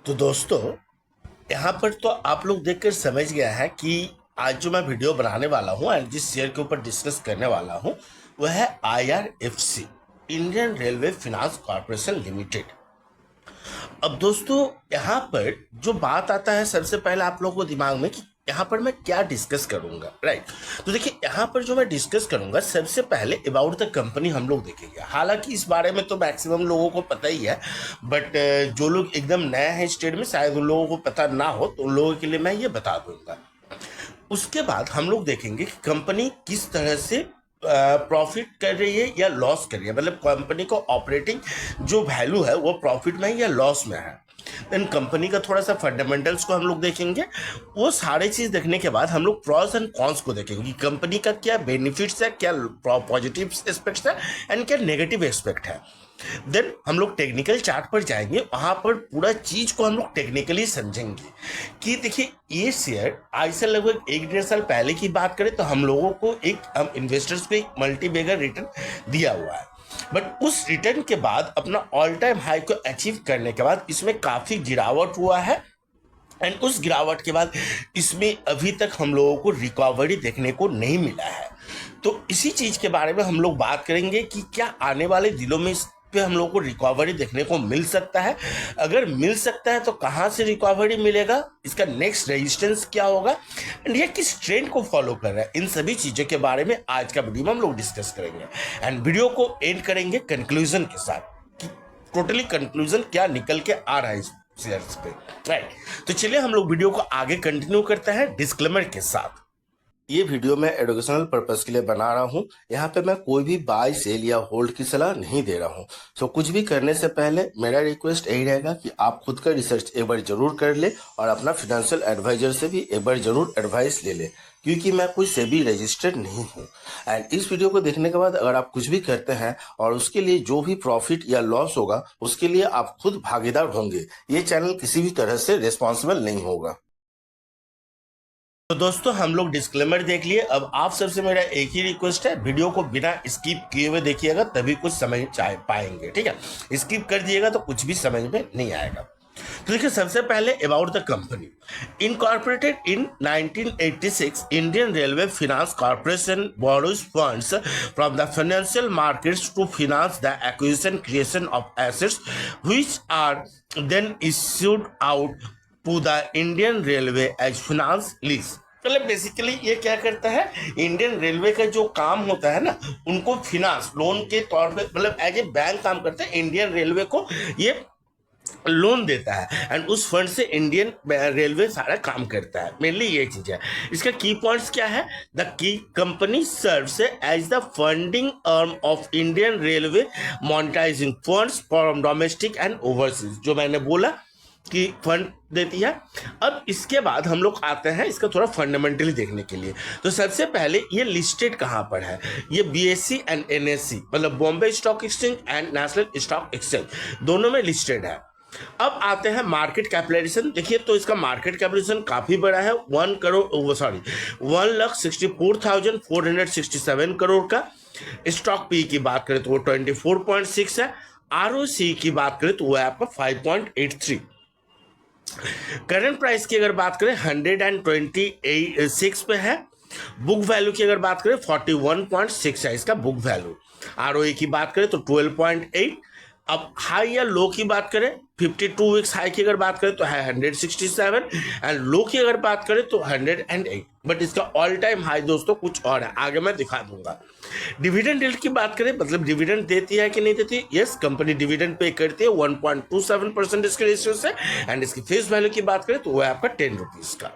तो दोस्तों, यहाँ पर तो आप लोग देखकर समझ गया है कि आज जो मैं वीडियो बनाने वाला हूँ एंड जिस शेयर के ऊपर डिस्कस करने वाला हूँ वह है IRFC, Indian railway finance corporation limited. अब दोस्तों, यहाँ पर जो बात आता है सबसे पहले आप लोगों को दिमाग में कि यहाँ पर मैं क्या डिस्कस करूंगा, राइट। तो देखिए, यहाँ पर जो मैं डिस्कस करूंगा सबसे पहले अबाउट द कंपनी हम लोग देखेंगे। हालांकि इस बारे में तो मैक्सिमम लोगों को पता ही है, बट जो लोग एकदम नए हैं स्टेट में शायद उन लोगों को पता ना हो, तो उन लोगों के लिए मैं ये बता दूंगा। उसके बाद हम लोग देखेंगे कि कंपनी किस तरह से प्रॉफिट कर रही है या लॉस कर रही है, मतलब कंपनी को ऑपरेटिंग जो वैल्यू है वो प्रॉफिट में है या लॉस में है। देन कंपनी का थोड़ा सा फंडामेंटल्स को हम लोग देखेंगे। वो सारे चीज देखने के बाद हम लोग प्रॉस एंड कॉन्स को देखेंगे कि कंपनी का क्या बेनिफिट्स है, क्या पॉजिटिव एस्पेक्ट्स है एंड क्या नेगेटिव एस्पेक्ट है। देन हम लोग टेक्निकल चार्ट पर जाएंगे, वहां पर पूरा चीज को हम लोग टेक्निकली समझेंगे कि देखिए, ये शेयर आज से लगभग 1-1.5 साल पहले की बात करें तो हम लोगों को हम इन्वेस्टर्स को एक मल्टी बैगर रिटर्न दिया हुआ है। बट उस रिटर्न के बाद अपना ऑल टाइम हाई को अचीव करने के बाद इसमें काफी गिरावट हुआ है एंड उस गिरावट के बाद इसमें अभी तक हम लोगों को रिकवरी देखने को नहीं मिला है। तो इसी चीज के बारे में हम लोग बात करेंगे कि क्या आने वाले दिनों में इस पे हम लोगों को रिकवरी देखने को मिल सकता है। अगर मिल सकता है तो कहां से रिकवरी मिलेगा, इसका नेक्स्ट रेजिस्टेंस क्या होगा एंड ये किस ट्रेंड को फॉलो कर रहा है। इन सभी चीजों के बारे में आज का वीडियो में हम लोग डिस्कस करेंगे एंड वीडियो को एंड करेंगे कंक्लूजन के साथ कि टोटली कंक्लूजन क्या निकल के आ रहा है इस शेयर्स पे, राइट। तो चलिए हम लोग वीडियो को आगे कंटिन्यू करते हैं डिस्क्लेमर के साथ। ये वीडियो मैं एजुकेशनल पर्पस के लिए बना रहा हूँ। यहाँ पे मैं कोई भी बाय सेल या होल्ड की सलाह नहीं दे रहा हूँ। सो कुछ भी करने से पहले मेरा रिक्वेस्ट यही रहेगा कि आप खुद का रिसर्च एक बार जरूर कर ले और अपना फाइनेंशियल एडवाइजर से भी एक बार जरूर एडवाइस ले ले, क्योंकि मैं कोई सेबी रजिस्टर्ड नहीं हूँ। एंड इस वीडियो को देखने के बाद अगर आप कुछ भी करते हैं और उसके लिए जो भी प्रॉफिट या लॉस होगा उसके लिए आप खुद भागीदार होंगे। ये चैनल किसी भी तरह से रिस्पॉन्सिबल नहीं होगा। तो दोस्तों, हम लोग डिस्क्लेमर देख लिए। अब आप सबसे मेरा एक ही रिक्वेस्ट है, वीडियो को बिना स्किप किए हुए देखिएगा तभी कुछ समझ पाएंगे, ठीक है। स्किप कर दिएगा तो कुछ भी समझ में नहीं आएगा। तो देखिए, सबसे पहले about the company. Incorporated in 1986, Indian railway finance corporation borrows funds from the financial markets to finance the acquisition creation of assets which are then issued out to the Indian railway as finance lease. मतलब basically ये क्या करता है, Indian railway का जो काम होता है ना, उनको फिनांस लोन के तौर पे, मतलब एज ए बैंक काम करता है। इंडियन रेलवे को ये लोन देता है एंड उस फंड से इंडियन रेलवे सारा काम करता है। मेनली ये चीज है। इसका की पॉइंट्स क्या है, द की company serves as the funding arm of Indian railway monetising funds from domestic and overseas, जो मैंने बोला कि फंड देती है। अब इसके बाद हम लोग आते हैं इसका थोड़ा फंडामेंटली देखने के लिए। तो सबसे पहले ये लिस्टेड कहाँ पर है, ये BSE एंड NSE, मतलब Bombay stock exchange and national stock exchange, दोनों में लिस्टेड है। अब आते हैं मार्केट कैपिटलाइजेशन। देखिए, तो इसका मार्केट कैपिटलाइजेशन काफी बड़ा है, 1,64,467 करोड़ का। स्टॉक पी की बात करें तो वो 24.6 है। ROC की बात करें तो वो है आपका 5.83। करंट प्राइस की अगर बात करें 126 पे है। बुक वैल्यू की अगर बात करें 41.6 है इसका बुक वैल्यू। ROE की बात करें तो 12.8। अब हाई या लो की बात करें, 52 वीक्स हाई की अगर बात करें तो है 167 एंड लो की अगर बात करें तो 108। बट इसका ऑल टाइम हाई दोस्तों कुछ और है, आगे मैं दिखा दूंगा। डिविडेंड यील्ड की बात करें, मतलब डिविडेंड देती है कि नहीं देती, यस, कंपनी डिविडेंड पे करती है 1.27% इसके रेशियो से। एंड इसकी फेस वैल्यू की बात करें तो वो है आपका 10 रुपीज का।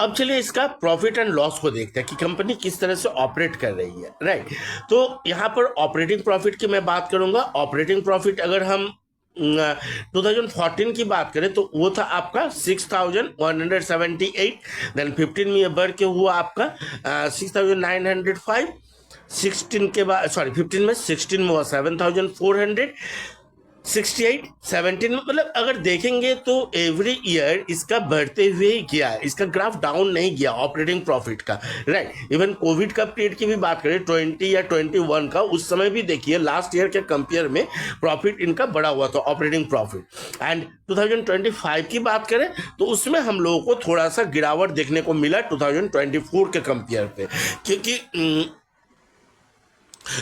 अब चलिए इसका प्रॉफिट एंड लॉस को देखते हैं कि कंपनी किस तरह से ऑपरेट कर रही है, राइट। तो यहाँ पर ऑपरेटिंग प्रॉफिट की मैं बात करूंगा। ऑपरेटिंग प्रॉफिट अगर हम 2014 की बात करें तो वो था आपका 6,178। देन 15 में ये बढ़ के हुआ आपका 6,905। 16 के बाद 15 में 16 में हुआ 7,400। 68 17 में, मतलब अगर देखेंगे तो एवरी ईयर इसका बढ़ते हुए ही गया है, इसका ग्राफ डाउन नहीं गया ऑपरेटिंग प्रॉफिट का, राइट। इवन कोविड का पीरियड की भी बात करें 20 या 21 का, उस समय भी देखिए लास्ट ईयर के कंपेयर में प्रॉफिट इनका बड़ा हुआ था ऑपरेटिंग प्रॉफिट। एंड 2025 की बात करें तो उसमें हम लोगों को थोड़ा सा गिरावट देखने को मिला 2024 के कंपेयर पे, क्योंकि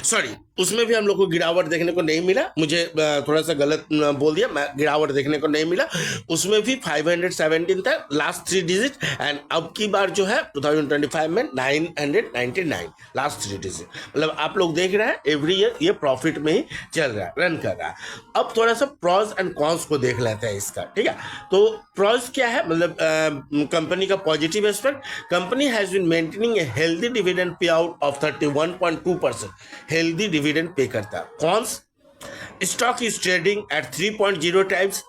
सॉरी उसमें भी हम लोग को गिरावट देखने को नहीं मिला, मुझे थोड़ा सा गलत बोल दिया मैं, गिरावट देखने को नहीं मिला। उसमें भी 517 था लास्ट 3 डिजिट, एंड अब की बार जो है 2025 में 999 लास्ट 3 डिजिट। मतलब आप लोग देख रहे हैं एवरी ईयर ये प्रॉफिट में ही चल रहा है, रन कर रहा है। अब थोड़ा सा प्रॉज एंड कॉन्स को देख लेते हैं इसका, ठीक है। तो प्रॉज क्या है, मतलब कंपनी का positive aspect, company has been maintaining a healthy dividend pay out of 31.2%, healthy dividend pay करता है। Cons, stock is trading at 3.0 times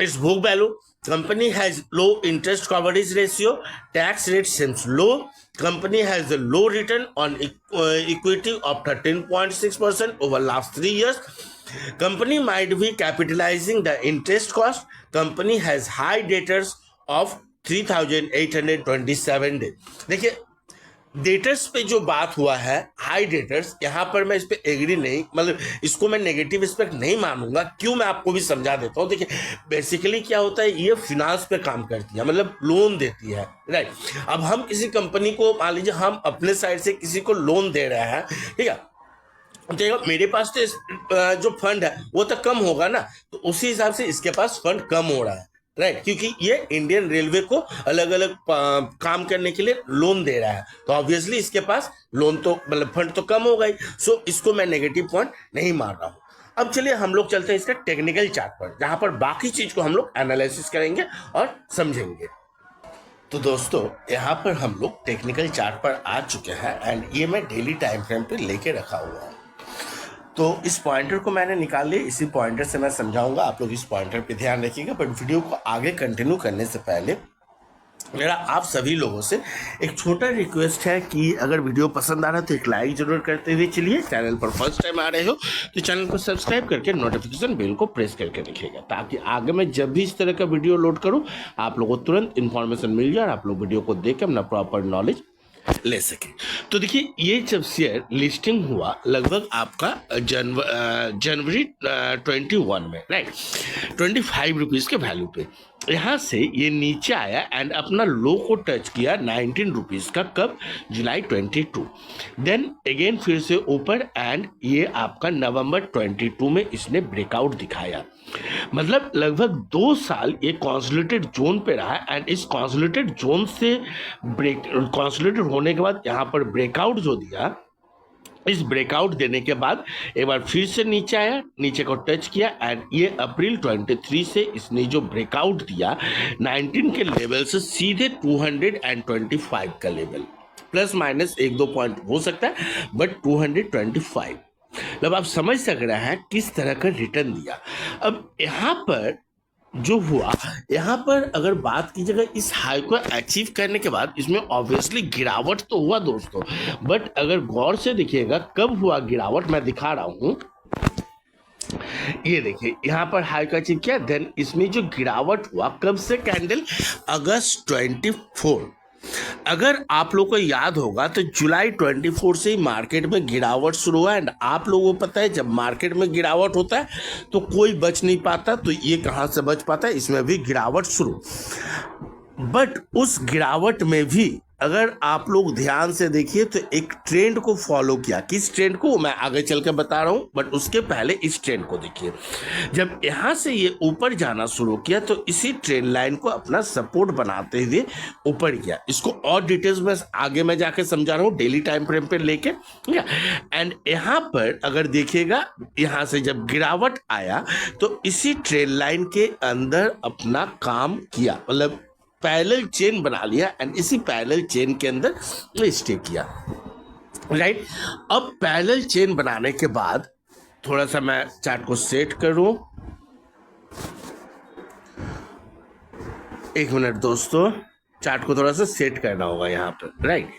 its book value, company has low interest coverage ratio, tax rate seems low, company has a low return on equity of 13.6% over last 3 years, company might be capitalizing the interest cost, company has high debtors of 3827 days। देखिए debtors पे जो बात हुआ है, high debtors, यहाँ पर मैं इस पे एग्री नहीं, मतलब इसको मैं नेगेटिव एस्पेक्ट नहीं मानूंगा। क्यों, मैं आपको भी समझा देता हूँ। देखिए बेसिकली क्या होता है, ये फिनांस पे काम करती है, मतलब लोन देती है, राइट। अब हम किसी कंपनी को, मान लीजिए हम अपने साइड से किसी को लोन दे रहे हैं, ठीक है, तो मेरे पास तो जो फंड है वो तो कम होगा ना, तो उसी हिसाब से इसके पास फंड कम हो रहा है, राइट, क्योंकि ये इंडियन रेलवे को अलग अलग काम करने के लिए लोन दे रहा है, तो ऑब्वियसली इसके पास लोन तो, मतलब फंड तो कम हो गई। सो इसको मैं नेगेटिव पॉइंट नहीं मार रहा हूं। अब चलिए हम लोग चलते हैं इसका टेक्निकल चार्ट पर, जहां पर बाकी चीज को हम लोग एनालिसिस करेंगे और समझेंगे। तो दोस्तों यहाँ पर हम लोग टेक्निकल चार्ट पर आ चुके हैं, एंड ये मैं डेली टाइम फ्रेम पे लेके रखा हुआ हूँ। तो इस पॉइंटर को मैंने निकाल लिया, इसी पॉइंटर से मैं समझाऊंगा, आप लोग इस पॉइंटर पे ध्यान रखिएगा। बट वीडियो को आगे कंटिन्यू करने से पहले मेरा आप सभी लोगों से एक छोटा रिक्वेस्ट है कि अगर वीडियो पसंद आ रहा है तो एक लाइक जरूर करते हुए चलिए। चैनल पर फर्स्ट टाइम आ रहे हो तो चैनल को सब्सक्राइब करके नोटिफिकेशन बेल को प्रेस करके रखिएगा, ताकि आगे मैं जब भी इस तरह का वीडियो लोड करूं आप लोगों को तुरंत इन्फॉर्मेशन मिल जाए और आप लोग वीडियो को देख के अपना प्रॉपर नॉलेज ले सके। तो देखिए ये जब शेयर लिस्टिंग हुआ लगभग आपका जनवरी 21 में, राइट, 25 रुपीज़ के वैल्यू पे, यहाँ से ये नीचे आया एंड अपना लो को टच किया 19 रुपीज़ का, कब, जुलाई 22। देन अगेन फिर से ऊपर, एंड ये आपका नवंबर 22 में इसने ब्रेकआउट दिखाया। मतलब लगभग 2 साल ये कॉन्सोलिडेटेड जोन पे रहा, एंड इस कॉन्सोलिडेटेड जोन से कॉन्सोलिडेटेड होने के बाद यहाँ पर ब्रेकआउट जो दिया, इस ब्रेकआउट देने के बाद एक बार फिर से नीचे आया, नीचे को टच किया, एंड ये अप्रैल 23 से इसने जो ब्रेकआउट दिया 19 के लेवल से सीधे 225 का लेवल, प्लस माइनस 1-2 पॉइंट हो सकता है, बट 225, मतलब आप समझ सक रहे हैं किस तरह का रिटर्न दिया। अब यहाँ पर जो हुआ, यहाँ पर अगर बात कीजिएगा इस हाई को अचीव करने के बाद इसमें ऑब्वियसली गिरावट तो हुआ दोस्तों, बट अगर गौर से देखिएगा कब हुआ गिरावट, मैं दिखा रहा हूं, ये देखिए यहाँ पर हाई का अचीव किया, देन इसमें जो गिरावट हुआ कब से, कैंडल अगस्त 24। अगर आप लोग को याद होगा तो जुलाई 24 से ही मार्केट में गिरावट शुरू हुआ, एंड आप लोगों को पता है जब मार्केट में गिरावट होता है तो कोई बच नहीं पाता, तो ये कहाँ से बच पाता है, इसमें भी गिरावट शुरू। बट उस गिरावट में भी अगर आप लोग ध्यान से देखिए तो एक ट्रेंड को फॉलो किया। किस ट्रेंड को मैं आगे चल के बता रहा हूं, बट उसके पहले इस ट्रेंड को देखिए। जब यहां से ये ऊपर जाना शुरू किया तो इसी ट्रेंड लाइन को अपना सपोर्ट बनाते हुए ऊपर गया। इसको और डिटेल्स में आगे मैं जाके समझा रहा हूं डेली टाइम फ्रेम पे लेके, ठीक है। एंड यहां पर अगर देखिएगा यहां से जब गिरावट आया तो इसी ट्रेंड लाइन के अंदर अपना काम किया, मतलब पैरेलल चेन बना लिया, एंड इसी पैरेलल चेन के अंदर स्टे किया, राइट। अब पैरेलल चेन बनाने के बाद थोड़ा सा मैं चार्ट को सेट करूं, एक मिनट दोस्तों, चार्ट को थोड़ा सा सेट करना होगा यहाँ पर, राइट।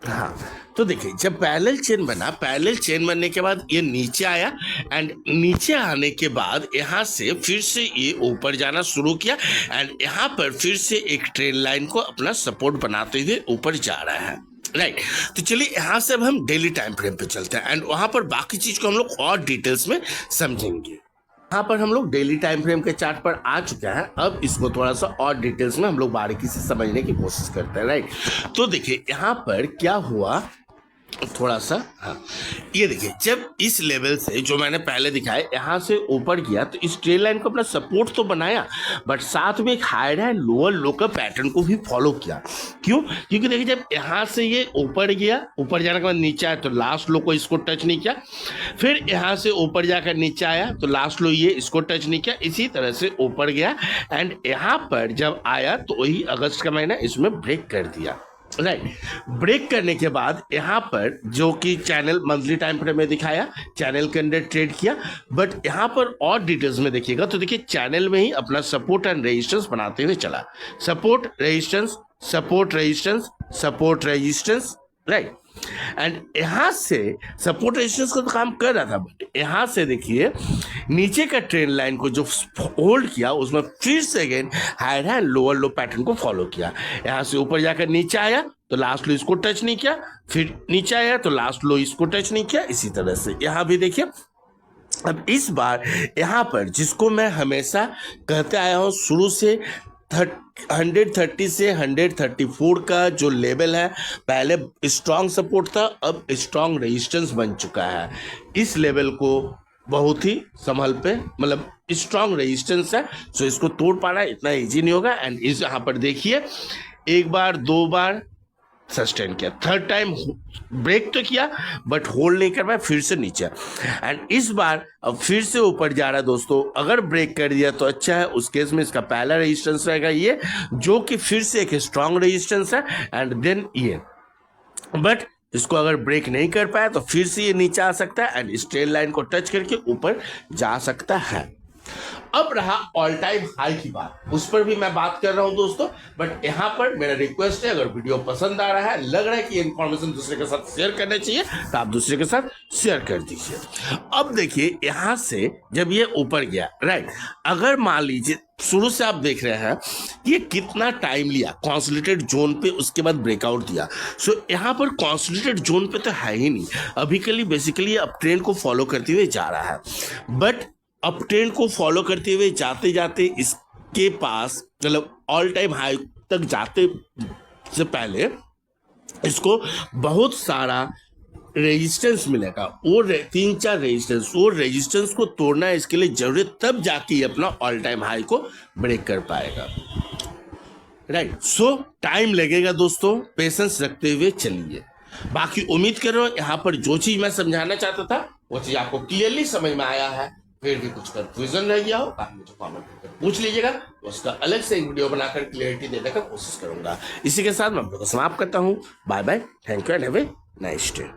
हाँ, तो देखिए जब पैरेलल चेन बना, पैरेलल चेन बनने के बाद ये नीचे आया एंड नीचे आने के बाद यहाँ से फिर से ये ऊपर जाना शुरू किया एंड यहाँ पर फिर से एक ट्रेन लाइन को अपना सपोर्ट बनाते हुए ऊपर जा रहा है, राइट। तो चलिए यहाँ से अब हम डेली टाइम फ्रेम पे चलते हैं एंड वहां पर बाकी चीज को हम लोग और डिटेल्स में समझेंगे। यहाँ पर हम लोग डेली टाइम फ्रेम के चार्ट पर आ चुके हैं, अब इसको थोड़ा सा और डिटेल्स में हम लोग बारीकी से समझने की कोशिश करते हैं, राइट। तो देखिए यहाँ पर क्या हुआ थोड़ा सा, हाँ ये देखिए जब इस लेवल से जो मैंने पहले दिखाया यहाँ से ऊपर गया तो इस ट्रेन लाइन को अपना सपोर्ट तो बनाया बट साथ में एक हायर एंड लोअर लो का पैटर्न को भी फॉलो किया। क्यों? क्योंकि देखिए जब यहाँ से ये ऊपर गया, ऊपर जाने के बाद नीचे आया तो लास्ट लो को इसको टच नहीं किया, फिर यहाँ से ऊपर जाकर नीचे आया तो लास्ट लो ये इसको टच नहीं किया, इसी तरह से ऊपर गया एंड यहाँ पर जब आया तो वही अगस्त का महीना इसमें ब्रेक कर दिया, राइट। ब्रेक करने के बाद यहाँ पर जो कि चैनल मंथली टाइम फ्रेम में दिखाया, चैनल के अंदर ट्रेड किया, बट यहाँ पर और डिटेल्स में देखिएगा तो देखिए चैनल में ही अपना सपोर्ट एंड रेजिस्टेंस बनाते हुए चला, support resistance, support resistance, support resistance, right. And यहाँ से सपोर्ट रेजिस्टेंस का तो काम कर रहा था बट यहाँ से देखिए नीचे का ट्रेंड लाइन को जो होल्ड किया उसमें फिर से again higher and lower low pattern को फॉलो किया। यहाँ से ऊपर जाकर नीचे आया तो लास्ट लो इसको टच नहीं किया, फिर नीचे आया तो लास्ट लो इसको टच नहीं किया, इसी तरह से यहाँ भी देखिए। अब इस बार यहाँ पर जिसको मैं हमेशा कहते आया हूँ शुरू से 130 से 134 का जो लेवल है पहले स्ट्रांग सपोर्ट था, अब स्ट्रांग रेजिस्टेंस बन चुका है। इस लेवल को बहुत ही संभल पे मतलब स्ट्रांग रेजिस्टेंस है, सो इसको तोड़ पाना इतना इजी नहीं होगा। एंड इस यहाँ पर देखिए एक बार दो बार सस्टेन किया, थर्ड टाइम ब्रेक तो किया बट होल्ड नहीं कर पाया, फिर से नीचे एंड इस बार अब फिर से ऊपर जा रहा है दोस्तों। अगर ब्रेक कर दिया तो अच्छा है, उस केस में इसका पहला रेजिस्टेंस रहेगा ये जो कि फिर से एक स्ट्रांग रेजिस्टेंस है एंड देन ये, बट इसको अगर ब्रेक नहीं कर पाया तो फिर से ये नीचे आ सकता है एंड इस ट्रेल लाइन को टच करके ऊपर जा सकता है। अब रहा ऑल टाइम हाई की बात, उस पर भी मैं बात कर रहा हूं दोस्तों, बट यहां पर मेरा रिक्वेस्ट है अगर वीडियो पसंद आ रहा है, लग रहा है कि इंफॉर्मेशन दूसरे के साथ शेयर करना चाहिए तो आप दूसरे के साथ शेयर कर दीजिए। अब देखिए यहां से जब ये ऊपर गया, राइट, अगर मान लीजिए शुरू से आप देख रहे हैं ये कितना टाइम लिया कॉन्सोलिडेटेड जोन पे, उसके बाद ब्रेकआउट दिया। सो यहाँ पर कॉन्सोलिडेटेड जोन पे तो है ही नहीं, अभी के लिए बेसिकली अप ट्रेंड को फॉलो करते हुए जा रहा है, बट अप ट्रेंड को फॉलो करते हुए जाते जाते इसके पास मतलब ऑल टाइम हाई तक जाते से पहले इसको बहुत सारा रेजिस्टेंस मिलेगा, वो 3-4 रेजिस्टेंस, वो रेजिस्टेंस को तोड़ना है इसके लिए जरूरी, तब जाके अपना ऑल टाइम हाई को ब्रेक कर पाएगा, राइट। सो टाइम लगेगा दोस्तों, पेशेंस रखते हुए चलिए। बाकी उम्मीद कर रहा हूं यहाँ पर जो चीज मैं समझाना चाहता था वो चीज आपको क्लियरली समझ में आया है। फिर भी कुछ कंफ्यूजन रह गया हो आप मुझे कमेंट करके पूछ लीजिएगा, तो उसका अलग से एक वीडियो बनाकर क्लियरिटी देने का कोशिश करूंगा। इसी के साथ मैं आपको समाप्त करता हूँ। Bye bye, thank you and have a nice day.